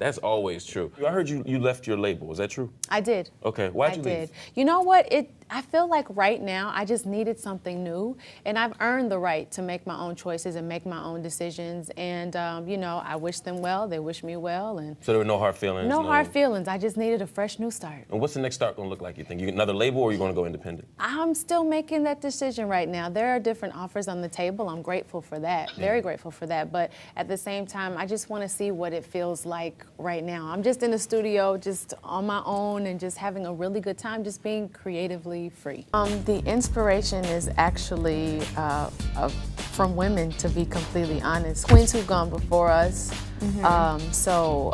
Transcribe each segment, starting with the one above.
That's always true. I heard you left your label. Is that true? I did. Okay. Why'd you leave? You know what? I feel like right now I just needed something new, and I've earned the right to make my own choices and make my own decisions. And you know, I wish them well. They wish me well, and so there were no hard feelings. No hard feelings. I just needed a fresh new start. And what's the next start gonna look like? You think another label, or are you gonna go independent? I'm still making that decision right now. There are different offers on the table. I'm grateful for that. Very grateful for that. But at the same time, I just want to see what it feels like right now. I'm just in the studio, just on my own, and just having a really good time, just being creatively free. The inspiration is actually from women, to be completely honest. Queens who've gone before us. So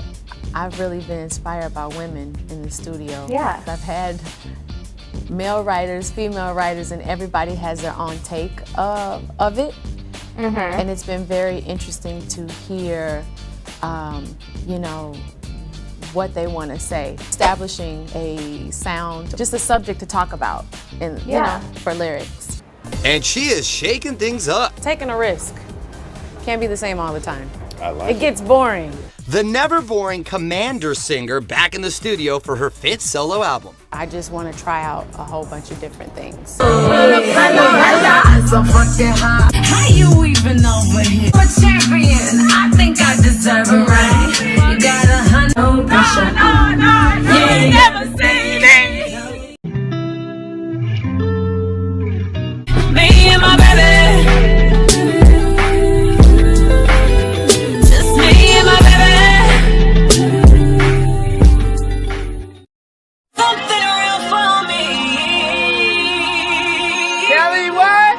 I've really been inspired by women in the studio. Yeah. I've had male writers, female writers, and everybody has their own take of it. And it's been very interesting to hear, you know, what they want to say. Establishing a sound, just a subject to talk about, you know, for lyrics. And she is shaking things up. Taking a risk. Can't be the same all the time. I like it. It gets boring. The never boring Commander singer back in the studio for her 5th solo album. I just want to try out a whole bunch of different things. How you even over here? I'm a champion. I think I deserve a right. You got 100 pressure. No, you ain't never seen it. Me and my baby. Just me and my baby. Something real for me. Kelly, what?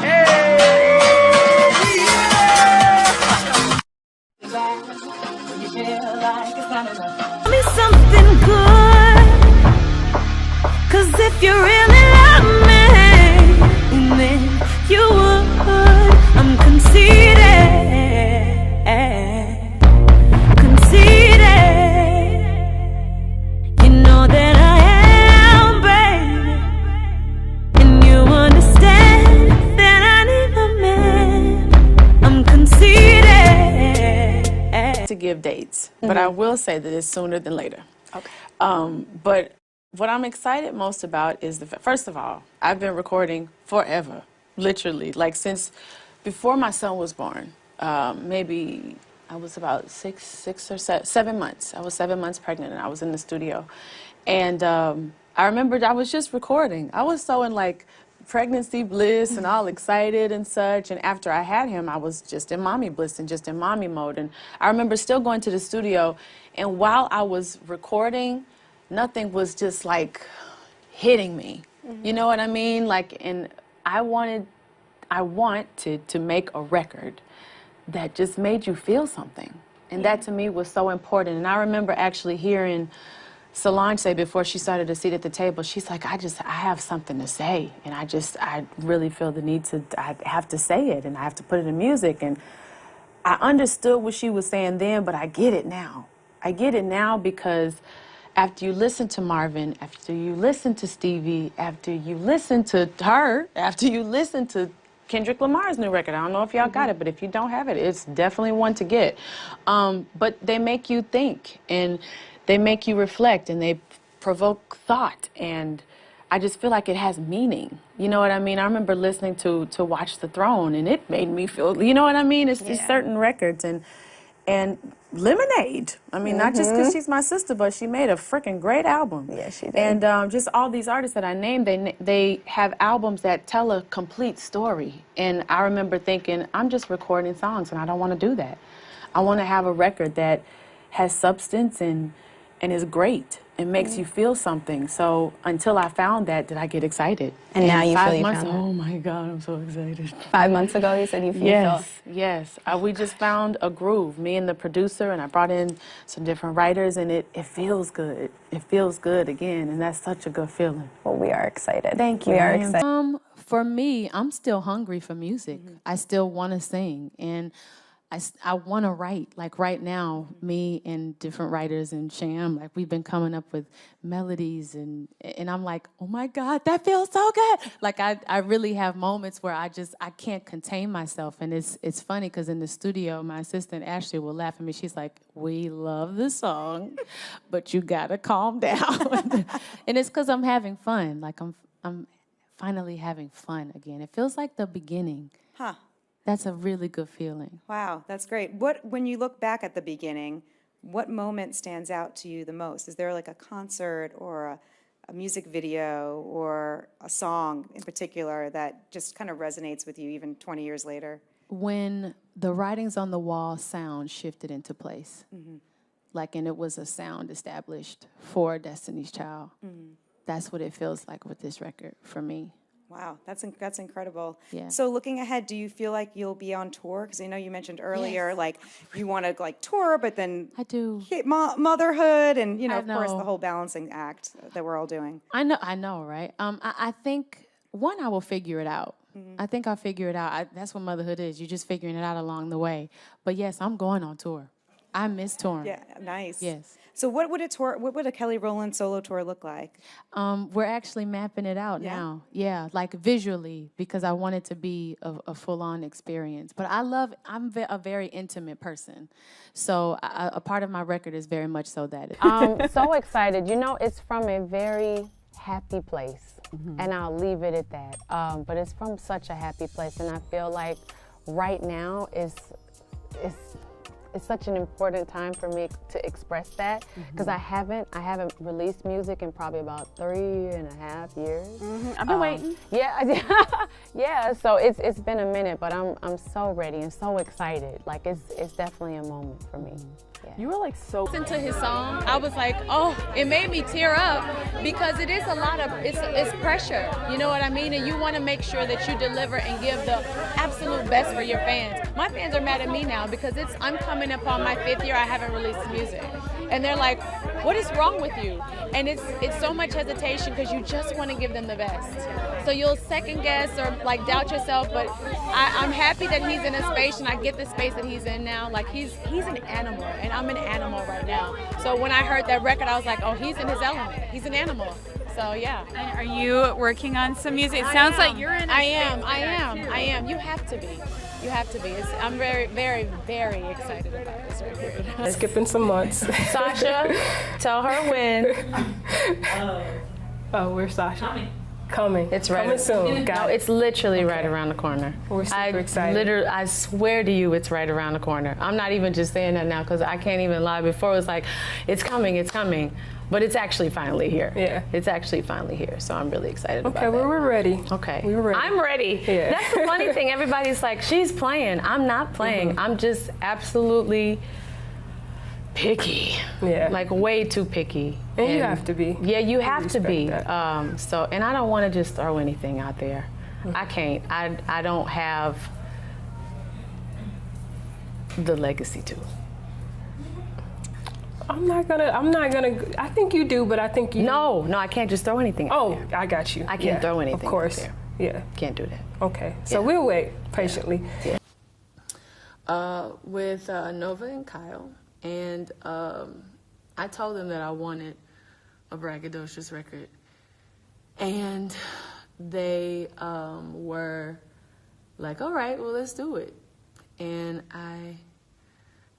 Hey! Tell me something good. 'Cause if you really love me, then you would. I'm conceited. Conceited. You know that I am, baby. And you understand that I need a man. I'm conceited. To give dates, but I will say that it's sooner than later. Okay. But what I'm excited most about is first of all, I've been recording forever, literally, like since before my son was born. Maybe I was about 7 months. I was 7 months pregnant, and I was in the studio, and I remembered I was just recording. I was so in like pregnancy bliss and all excited and such, and after I had him, I was just in mommy bliss and just in mommy mode. And I remember still going to the studio, and while I was recording, nothing was just like hitting me. You know what I mean? Like, and I wanted to make a record that just made you feel something, and that to me was so important. And I remember actually hearing Solange say before she started a seat at the table, she's like, I have something to say, and I really feel the need to, I have to say it, and I have to put it in music. And I understood what she was saying then, but I get it now. I get it now because after you listen to Marvin, after you listen to Stevie, after you listen to her, after you listen to Kendrick Lamar's new record, I don't know if y'all got it, but if you don't have it, it's definitely one to get. But they make you think, and they make you reflect, and they provoke thought, and I just feel like it has meaning. You know what I mean? I remember listening to Watch the Throne, and it made me feel, you know what I mean? It's these certain records, and Lemonade. I mean, not just because she's my sister, but she made a freaking great album. Yeah, she did. And just all these artists that I named, they have albums that tell a complete story. And I remember thinking, I'm just recording songs, and I don't want to do that. I want to have a record that has substance and is great and makes you feel something. So until I found that, did I get excited? And now you feel you months, found it. oh my God, I'm so excited. 5 months ago, you said you feel Yes. We just found a groove, me and the producer, and I brought in some different writers, and it feels good. It feels good again, and that's such a good feeling. Well, we are excited. Thank you. We are excited. For me, I'm still hungry for music. I still want to sing, and I want to write. Like right now, me and different writers and Sham, like we've been coming up with melodies and I'm like, oh my God, that feels so good. Like I really have moments where I can't contain myself. And it's funny because in the studio, my assistant Ashley will laugh at me. She's like, we love the song, but you gotta calm down. And it's because I'm having fun. Like I'm finally having fun again. It feels like the beginning. Huh. That's a really good feeling. Wow, that's great. When you look back at the beginning, what moment stands out to you the most? Is there like a concert or a music video or a song in particular that just kind of resonates with you even 20 years later? When the writings on the wall sound shifted into place, and it was a sound established for Destiny's Child. That's what it feels like with this record for me. Wow, that's incredible. Yeah. So looking ahead, do you feel like you'll be on tour? Because I know you mentioned earlier, like you want to like tour, but then I do. Motherhood, and of course know. the whole balancing act that we're all doing. I know, right? I think I will figure it out. I think I'll figure it out. That's what motherhood is. You're just figuring it out along the way. But yes, I'm going on tour. I miss touring. Yeah, nice. Yes. So what would a Kelly Rowland solo tour look like? We're actually mapping it out now. Yeah, like visually, because I want it to be a full-on experience. But I'm a very intimate person. So a part of my record is very much so that. I'm so excited. It's from a very happy place, and I'll leave it at that. But it's from such a happy place, and I feel like right now is such an important time for me to express that, because I haven't released music in probably about 3.5 years. I've been waiting. Yeah. So it's been a minute, but I'm so ready and so excited. Like it's definitely a moment for me. Yeah. You were like so. Listen to his song, I was like, oh, it made me tear up because it is a lot of, it's pressure, you know what I mean? And you want to make sure that you deliver and give the absolute best for your fans. My fans are mad at me now because I'm coming up on my 5th year, I haven't released music. And they're like, what is wrong with you? And it's so much hesitation because you just want to give them the best. So you'll second guess or like doubt yourself, but I'm happy that he's in a space and I get the space that he's in now. Like he's an animal and I'm an animal right now. So when I heard that record, I was like, oh, he's in his element. He's an animal. So yeah. And are you working on some music? It sounds like you're in. I am. You have to be. You have to be. I'm very, very, very excited about this record. Skipping some months. Sasha, tell her when. Oh, where's Sasha? Coming. It's right. Coming soon. No, it's literally right around the corner. We're super excited. I swear to you, it's right around the corner. I'm not even just saying that now because I can't even lie. Before it was like, it's coming. But it's actually finally here. Yeah. It's actually finally here. So I'm really excited about that. Okay, well, we're ready. Okay. We're ready. I'm ready. Yeah. That's the funny thing. Everybody's like, she's playing. I'm not playing. I'm just absolutely picky. Yeah. Like way too picky. And you have to be. Yeah, you have to be. That. And I don't want to just throw anything out there. I can't. I don't have the legacy to. I'm not gonna. I think you do, but I think you. No, I can't just throw anything out there. Oh, I got you. I can't throw anything of course. out there. Yeah. Can't do that. Okay, so we'll wait patiently. Yeah. With Nova and Kyle, and I told them that I wanted a braggadocious record, and they were like, all right, well, let's do it. And I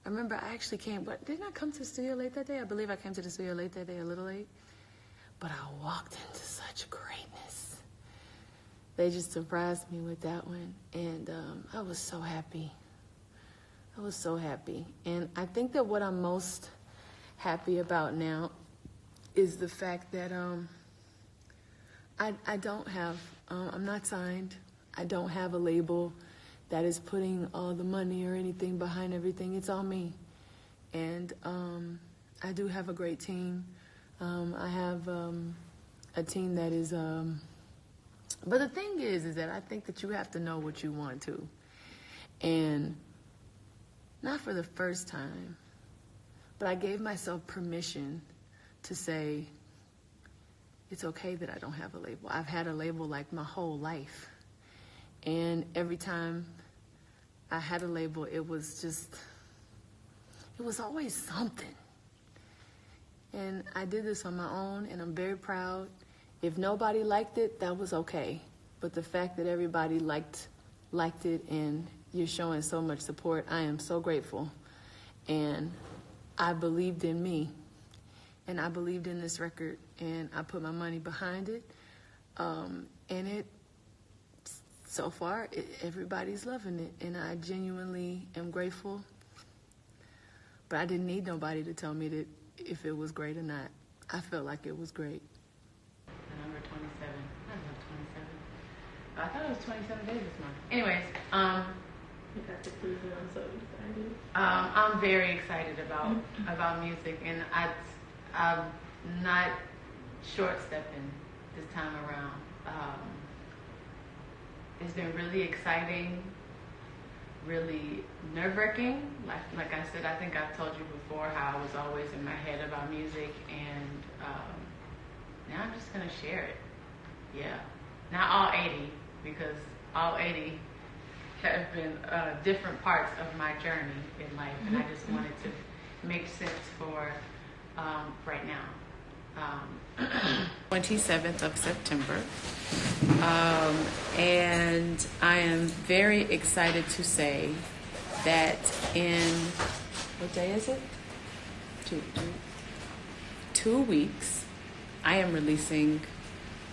remember I actually came, but didn't I come to the studio late that day? I believe I came to the studio late that day, a little late. But I walked into such greatness. They just surprised me with that one. And I was so happy. I was so happy. And I think that what I'm most happy about now is the fact that I don't have, I'm not signed. I don't have a label that is putting all the money or anything behind everything. It's all me. And I do have a great team. I have a team that is, but the thing is that I think that you have to know what you want to. And not for the first time, but I gave myself permission to say, it's okay that I don't have a label. I've had a label like my whole life. And every time I had a label, it was always something. And I did this on my own, and I'm very proud. If nobody liked it, that was okay. But the fact that everybody liked it and you're showing so much support, I am so grateful. And I believed in me, and I believed in this record, and I put my money behind it. And so far, everybody's loving it, and I genuinely am grateful. But I didn't need nobody to tell me that if it was great or not. I felt like it was great. Number 27. I love 27. I thought it was 27 days this month. Anyways, you got the cruise, and I'm so excited. I'm very excited about music, and I'm not short-stepping this time around. It's been really exciting, really nerve-wracking. Like I said, I think I've told you before how I was always in my head about music, and now I'm just gonna share it. Yeah, not all 80, because all 80 have been different parts of my journey in life, and I just wanted to make sense for right now. 27th of September, and I am very excited to say that in, what day is it? 2 weeks, I am releasing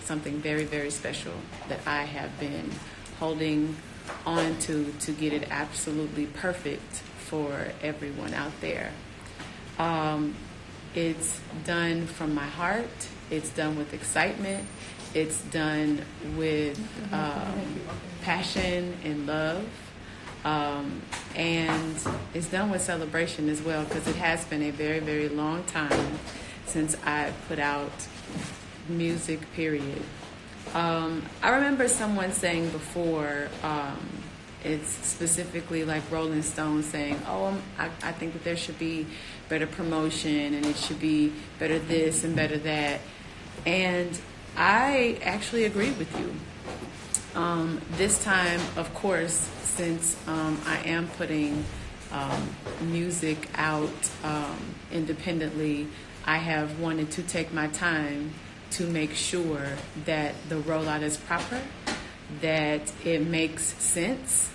something very, very special that I have been holding on to get it absolutely perfect for everyone out there. It's done from my heart. It's done with excitement. It's done with passion and love. And it's done with celebration as well, because it has been a very, very long time since I put out music, period. I remember someone saying before, it's specifically like Rolling Stone saying, I think that there should be better promotion, and it should be better this and better that. And I actually agree with you. This time, of course, since I am putting music out independently, I have wanted to take my time to make sure that the rollout is proper, that it makes sense,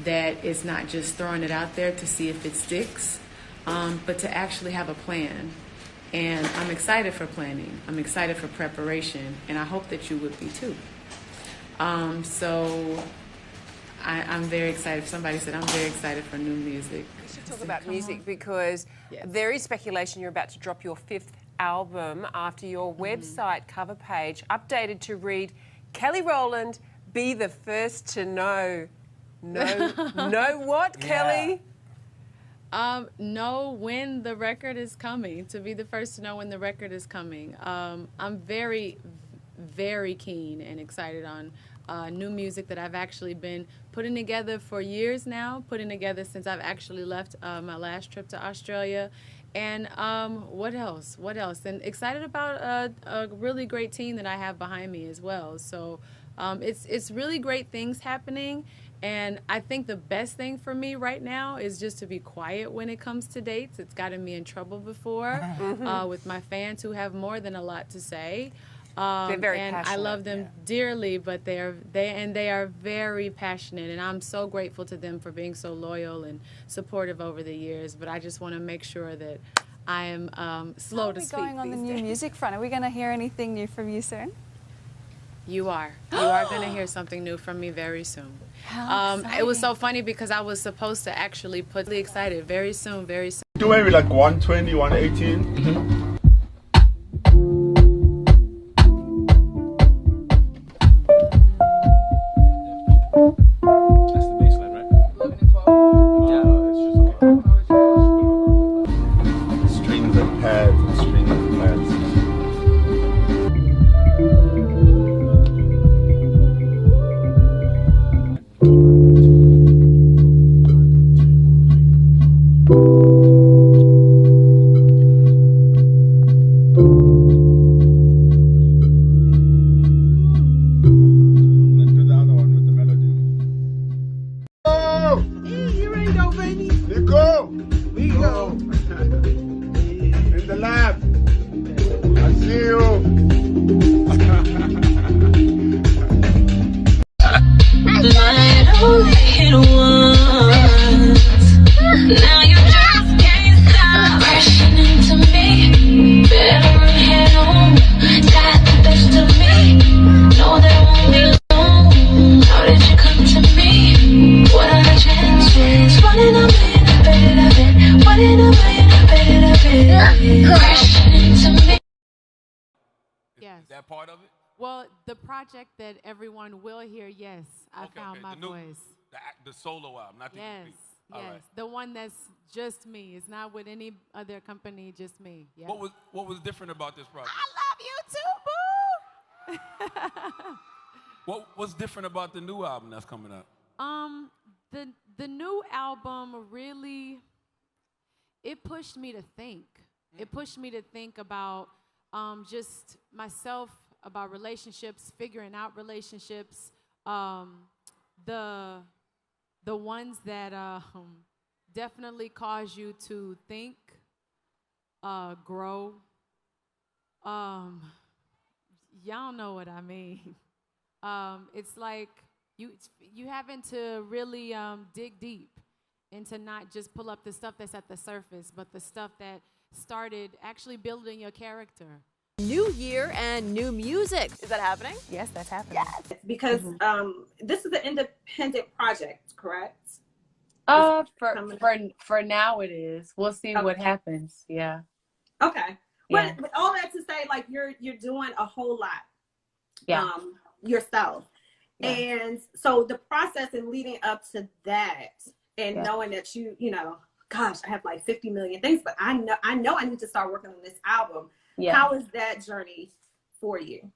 that it's not just throwing it out there to see if it sticks, but to actually have a plan. And I'm excited for planning. I'm excited for preparation, and I hope that you would be too. So I'm very excited. Somebody said I'm very excited for new music. We should talk about music because there is speculation you're about to drop your 5th album after your website cover page updated to read, Kelly Rowland, be the first to know. Know what, Kelly? Know when the record is coming, to be the first to know when the record is coming. I'm very, very keen and excited on new music that I've actually been putting together for years now, putting together since I've actually left my last trip to Australia. And what else? And excited about a really great team that I have behind me as well. So it's really great things happening. And I think the best thing for me right now is just to be quiet when it comes to dates. It's gotten me in trouble before with my fans who have more than a lot to say. They're very and passionate. I love them dearly, but they are very passionate, and I'm so grateful to them for being so loyal and supportive over the years. But I just want to make sure that I am slow to speak. How are we going on the new music front? Are we going to hear anything new from you soon? You are going to hear something new from me very soon. How it was so funny because I was supposed to actually put really excited very soon. Do maybe like 120, 118. That's the bass line, right? 11 and 12. Yeah, it's just strings and pads and strings and pads. baby. Nico! We go. In the lab. I see you. Might only hit once. Now you just can't stop crashing into me. Better head home. Got the best of me. No, that won't be long. How did you come to me? What are the chances? 1 in a million, I bet it, I bet. 1 in a million, I bet it, I bet. Crashing into me. Yes. Is that part of it? Well, the project that everyone will hear, yes, I found my voice. The solo album, not the Yes, EP. yes. All right. The one that's just me. It's not with any other company, just me. Yeah. What was different about this project? I love you too, boo! What's different about the new album that's coming out? The new album really, it pushed me to think. It pushed me to think about just myself, about relationships, figuring out relationships, the ones that definitely cause you to think, grow. Y'all know what I mean. It's like you having to really dig deep and to not just pull up the stuff that's at the surface, but the stuff that started actually building your character. New year and new music. Is that happening? Yes, that's happening. Yes, because this is an independent project, correct? For now it is. We'll see what happens. Yeah. Okay. Yeah. But all that to say, like you're doing a whole lot. Yeah. Yourself. Yeah. And so the process in leading up to that and knowing that you know, gosh, I have like 50 million things, but I know I need to start working on this album. Yeah. How is that journey for you?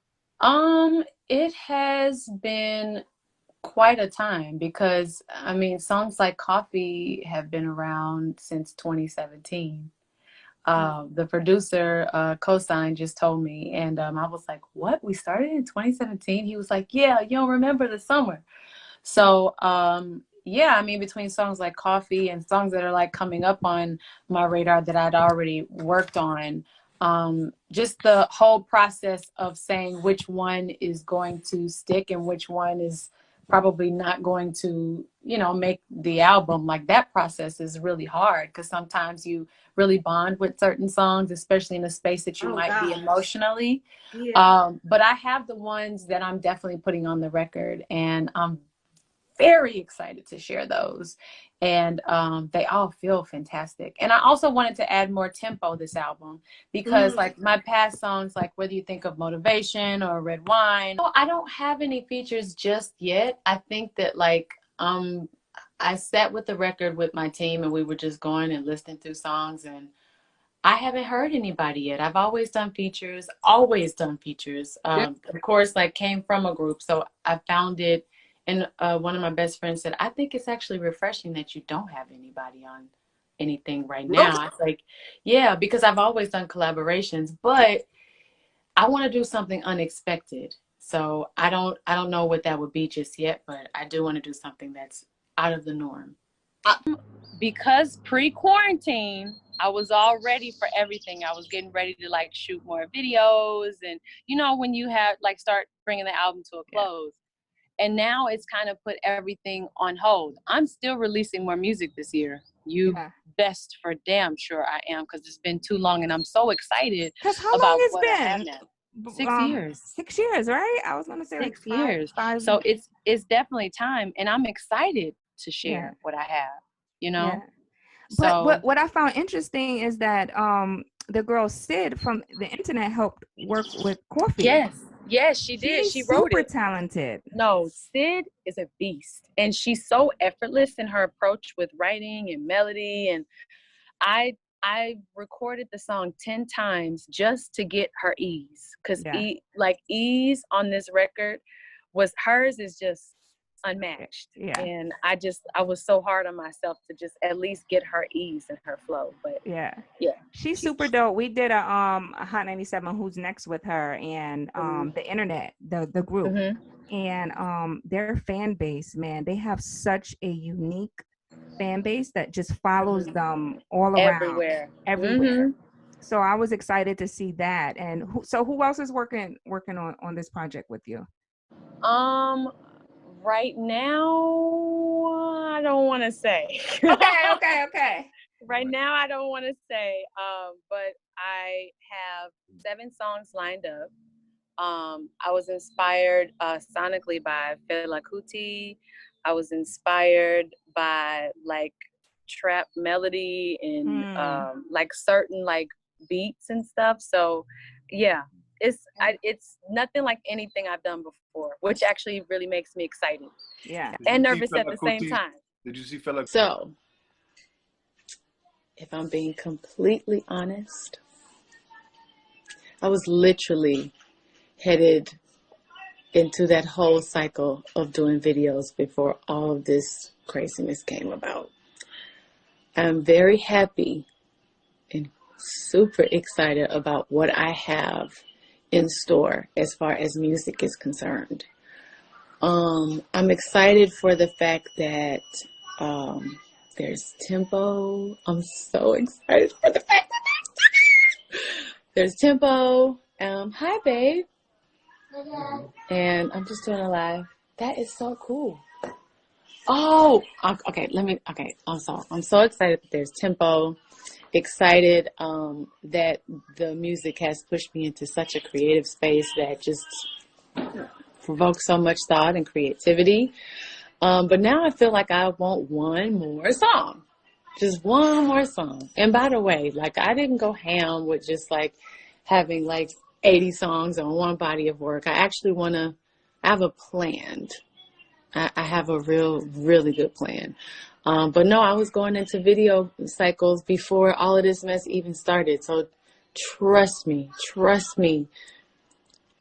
It has been quite a time because I mean songs like Coffee have been around since 2017. The producer, Cosign, just told me, and I was like, what? We started in 2017? He was like, yeah, you don't remember the summer. So, yeah, I mean, between songs like Coffee and songs that are like coming up on my radar that I'd already worked on, just the whole process of saying which one is going to stick and which one is probably not going to, you know, make the album, like that process is really hard because sometimes you really bond with certain songs, especially in a space that you might be emotionally. Yeah. But I have the ones that I'm definitely putting on the record, and I'm very excited to share those. And they all feel fantastic. And I also wanted to add more tempo this album because like my past songs, like whether you think of Motivation or Red Wine, I don't have any features just yet. I think that like I sat with the record with my team and we were just going and listening through songs, and I haven't heard anybody yet. I've always done features. Of course, like came from a group. So I found it. And one of my best friends said, I think it's actually refreshing that you don't have anybody on anything right now. I was like, yeah, because I've always done collaborations, but I want to do something unexpected. So I don't know what that would be just yet, but I do want to do something that's out of the norm. Because pre-quarantine, I was all ready for everything. I was getting ready to like shoot more videos, and you know when you have like start bringing the album to a close. And now it's kind of put everything on hold. I'm still releasing more music this year. You best for damn sure I am, because it's been too long and I'm so excited Because how about long it's what I have been? now. 6 years. 6 years, right? I was going to say 6 like years. five. So it's definitely time, and I'm excited to share what I have, you know? Yeah. So But what I found interesting is that the girl Sid from the internet helped work with Coffee. Yes, she did. She wrote it. Super talented. No, Sid is a beast, and she's so effortless in her approach with writing and melody. And I recorded the song 10 times just to get her ease, because ease on this record hers is just unmatched. And I was so hard on myself to just at least get her ease and her flow. But she's super dope. We did a Hot 97 Who's Next with her and the internet, the group, and their fan base, man, they have such a unique fan base that just follows them all around, everywhere. So I was excited to see that. And who else is working on this project with you? Right now, I don't want to say. Okay. Right now, I don't want to say, but I have 7 songs lined up. I was inspired sonically by Fela Kuti. I was inspired by like trap melody and like certain like beats and stuff. So yeah, it's nothing like anything I've done before, which actually really makes me excited. Yeah, and nervous at the same time. Did you see Fela? So, if I'm being completely honest, I was literally headed into that whole cycle of doing videos before all of this craziness came about. I'm very happy and super excited about what I have in store as far as music is concerned. I'm excited for the fact that there's tempo. I'm so excited for the fact that there's tempo. Hi, babe. And I'm just doing a live. That is so cool. Oh, okay. I'm so excited that there's tempo. Excited that the music has pushed me into such a creative space that just provokes so much thought and creativity. But now I feel like I want one more song. Just one more song. And by the way, like I didn't go ham with just like having like 80 songs on one body of work. I actually I have a plan. I have a really good plan. But no, I was going into video cycles before all of this mess even started. So trust me.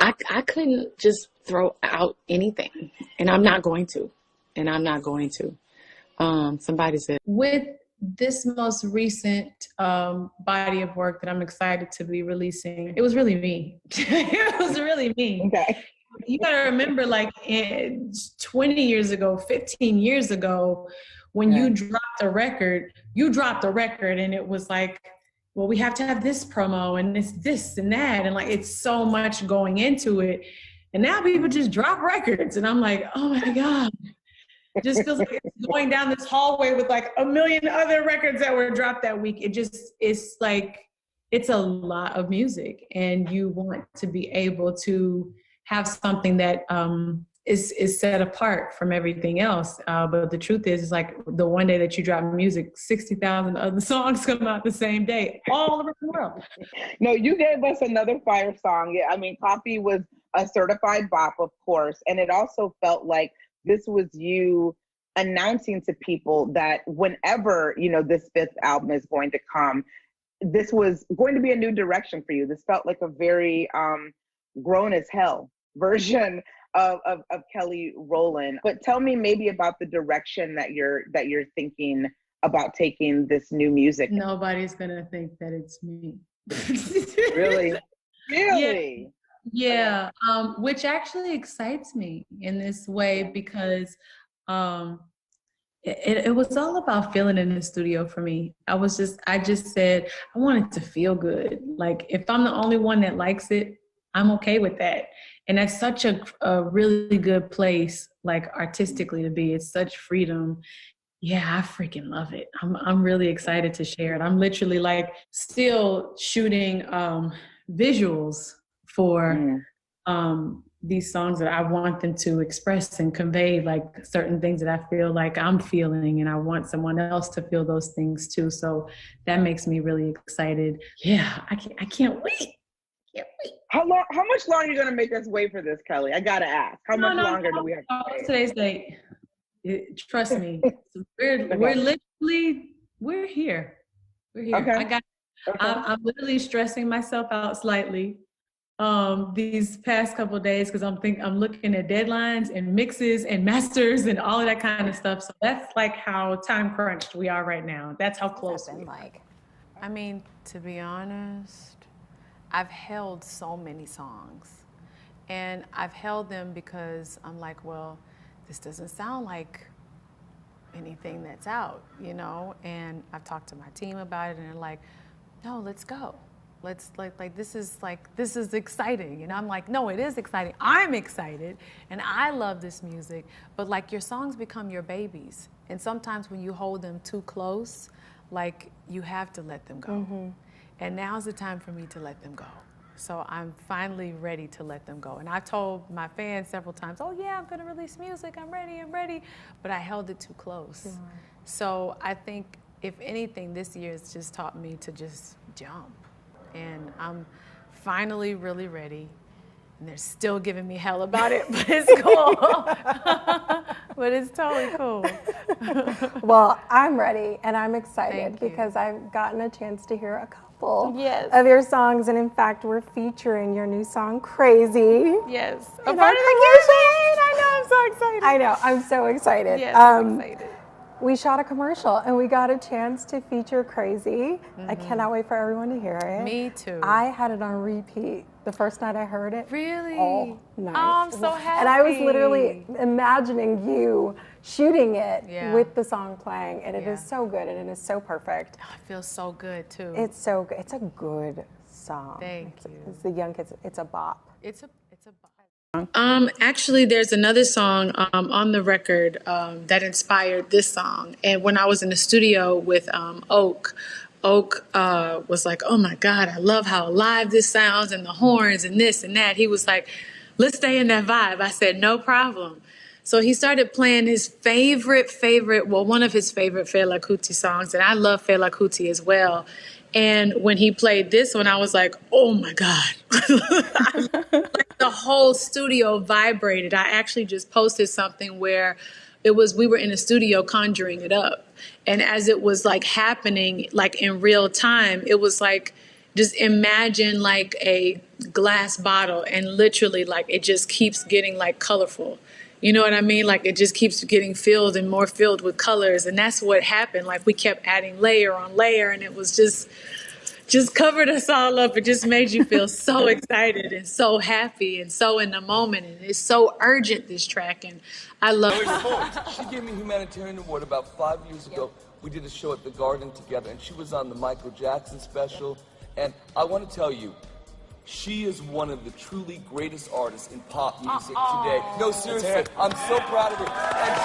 I couldn't just throw out anything, and I'm not going to. Somebody said, with this most recent body of work that I'm excited to be releasing, it was really me. It was really me. Okay. You gotta remember, like 20 years ago, 15 years ago, when you dropped a record, and it was like, well, we have to have this promo and this and that, and like it's so much going into it. And now people just drop records, and I'm like, oh my God. It just feels like it's going down this hallway with like a million other records that were dropped that week. It's like, it's a lot of music, and you want to be able to have something that is set apart from everything else. But the truth is like the one day that you drop music, 60,000 other songs come out the same day, all over the world. No, you gave us another fire song. Yeah, I mean, Coffee was a certified bop, of course. And it also felt like this was you announcing to people that whenever, this 5th album is going to come, this was going to be a new direction for you. This felt like a very grown as hell version of Kelly Rowland. But tell me maybe about the direction that you're thinking about taking this new music. Nobody's gonna think that it's me. Really? Really? Yeah. Which actually excites me in this way because it was all about feeling in the studio for me. I just said, I want it to feel good. Like if I'm the only one that likes it, I'm okay with that. And that's such a really good place, like artistically to be. It's such freedom. Yeah, I freaking love it. I'm really excited to share it. I'm literally like still shooting visuals for these songs that I want them to express and convey like certain things that I feel like I'm feeling, and I want someone else to feel those things too. So that makes me really excited. Yeah, I can't wait. How much longer are you gonna make us wait for this, Kelly? I gotta ask. How much longer do we have to wait? Today's date. Trust me. We're literally we're here. Okay. I'm literally stressing myself out slightly these past couple of days because I'm looking at deadlines and mixes and masters and all of that kind of stuff. So that's like how time crunched we are right now. That's how close we are. I mean, to be honest, I've held so many songs, and I've held them because I'm like, well, this doesn't sound like anything that's out, you know? And I've talked to my team about it, and they're like, no, let's go. Let's this is exciting. And I'm like, no, it is exciting. I'm excited and I love this music, but like your songs become your babies. And sometimes when you hold them too close, like you have to let them go. And now's the time for me to let them go. So I'm finally ready to let them go. And I've told my fans several times, oh yeah, I'm gonna release music, I'm ready. But I held it too close. So I think if anything, this year has just taught me to just jump. And I'm finally really ready. And they're still giving me hell about it, but it's cool. But it's totally cool. Well, I'm ready and I'm excited because I've gotten a chance to hear a couple Yes. of your songs. And in fact, we're featuring your new song, Crazy. Yes. In A our part of the campaign. I know, I'm so excited. I know, I'm so excited. Yes, I'm excited. We shot a commercial and we got a chance to feature Crazy. I cannot wait for everyone to hear it. Me too. I had it on repeat the first night I heard it. Really? All night. Oh, I'm so happy. And I was literally imagining you shooting it Yeah. with the song playing, and it Yeah. is so good and it is so perfect. Oh, it feels so good too. It's so good. It's a good song. Thank you. It's the young kids. It's a bop. It's a bop. Actually, there's another song on the record that inspired this song. And when I was in the studio with Oak was like, oh my God, I love how alive this sounds and the horns and this and that. He was like, let's stay in that vibe. I said, no problem. So he started playing his one of his favorite Fela Kuti songs. And I love Fela Kuti as well. And when he played this one, I was like, oh my God. Like the whole studio vibrated. I actually just posted something where we were in the studio conjuring it up. And as it was like happening, like in real time, it was like, just imagine like a glass bottle and literally like it just keeps getting like colorful. You know what I mean? Like it just keeps getting filled and more filled with colors. And that's what happened. Like we kept adding layer on layer and it was just covered us all up. It just made you feel so excited and so happy and so in the moment. And it's so urgent, this track. And I love it. She gave me Humanitarian Award about 5 years ago. We did a show at the Garden together and she was on the Michael Jackson special. And I want to tell you, she is one of the truly greatest artists in pop music today. No, seriously, I'm so proud of her. And